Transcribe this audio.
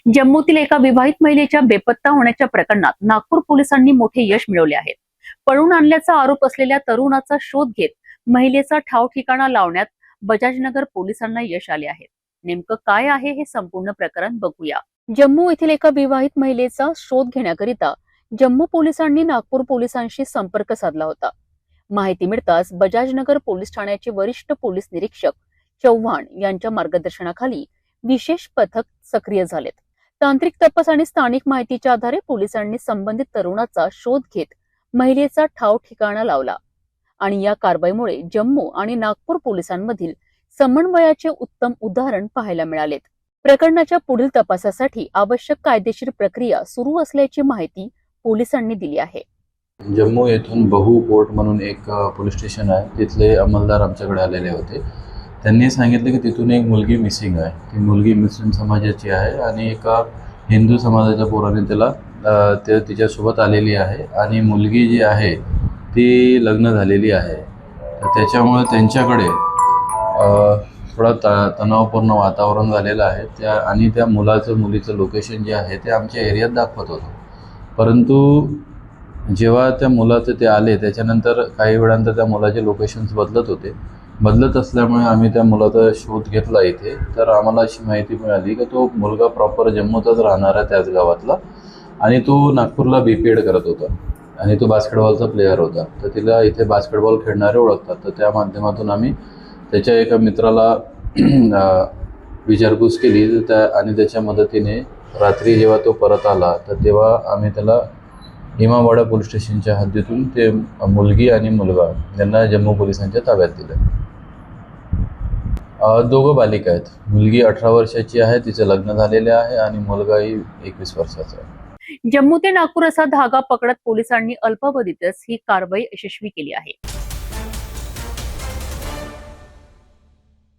जम्मूतील एका विवाहित महिलेच्या बेपत्ता होण्याच्या प्रकरणात नागपूर पोलिसांनी मोठे यश मिळवले आहे। पळून आणल्याचा आरोप असलेल्या तरुणाचा शोध घेत महिलेचा ठाव ठिकाणा लावण्यात बजाजनगर पोलिसांना यश आले आहे। नेमकं काय आहे हे संपूर्ण प्रकरण बघूया। जम्मू येथील एका विवाहित महिलेचा शोध घेण्याकरिता जम्मू पोलिसांनी नागपूर पोलिसांशी संपर्क साधला होता। माहिती मिळताच बजाजनगर पोलीस ठाण्याचे वरिष्ठ पोलीस निरीक्षक चव्हाण यांच्या मार्गदर्शनाखाली विशेष पथक सक्रिय झालेत। तांत्रिक तपास आणि स्थानिक माहितीच्या आधारे पोलिसांनी संबंधित तरुणाचा शोध घेत महिलेचा ठाव ठिकाणा लावला आणि या कारवाईमुळे जम्मू आणि नागपूर पोलिसांमधील समन्वयाचे उत्तम उदाहरण पाहायला मिळालेत। प्रकरणाच्या पुढील तपासासाठी आवश्यक कायदेशीर प्रक्रिया सुरू असल्याची माहिती पोलिसांनी दिली आहे। जम्मू येथून बहु कोर्ट म्हणून एक पोलीस स्टेशन आहे, तिथले अंमलदार आमच्याकडे आलेले होते। त्यांनी सांगितलं की तिथून एक मुलगी मिसिंग आहे। ती मुलगी मुस्लिम समाजाची आहे आणि एका हिंदू समाजाच्या पोराने ते तिच्यासोबत आलेली आहे आणि मुलगी जी आहे ती लग्न झालेली आहे। तर त्याच्यामुळे त्यांच्याकडे थोडा तणावपूर्ण वातावरण झालेलं आहे। त्या मुलीचं लोकेशन जे आहे ते आमच्या एरियात दाखवत होतं, परंतु जेव्हा त्या मुलाचं ते आले त्याच्यानंतर काही वेळानंतर त्या मुलाचे लोकेशन्स बदलत असल्यामुळे आम्ही त्या मुलाचा शोध घेतला इथे। तर आम्हाला अशी माहिती मिळाली की तो मुलगा प्रॉपर जम्मूतच राहणारा, त्याच गावातला, आणि तो नागपूरला BPED करत होता आणि तो बास्केटबॉलचा प्लेयर होता। तर तिला इथे बास्केटबॉल खेळणारे ओळखतात, तर त्या माध्यमातून आम्ही त्याच्या एका मित्राला विचारपूस केली आणि त्याच्या मदतीने रात्री जेव्हा तो परत आला तर तेव्हा आम्ही त्याला इमामवाडा पोलीस स्टेशनच्या हद्दीतून ते मुलगी आणि मुलगा यांना जम्मू पोलिसांच्या ताब्यात दिलं। दोघं बालिका आहेत। मुलगी 18 वर्षाची आहे, तिचं लग्न झालेले आहे आणि मुलगाही 21 वर्षाचा आहे। जम्मू ते नागपूर असा धागा पकडत पोलिसांनी अल्पावधीतच ही कारवाई यशस्वी केली आहे।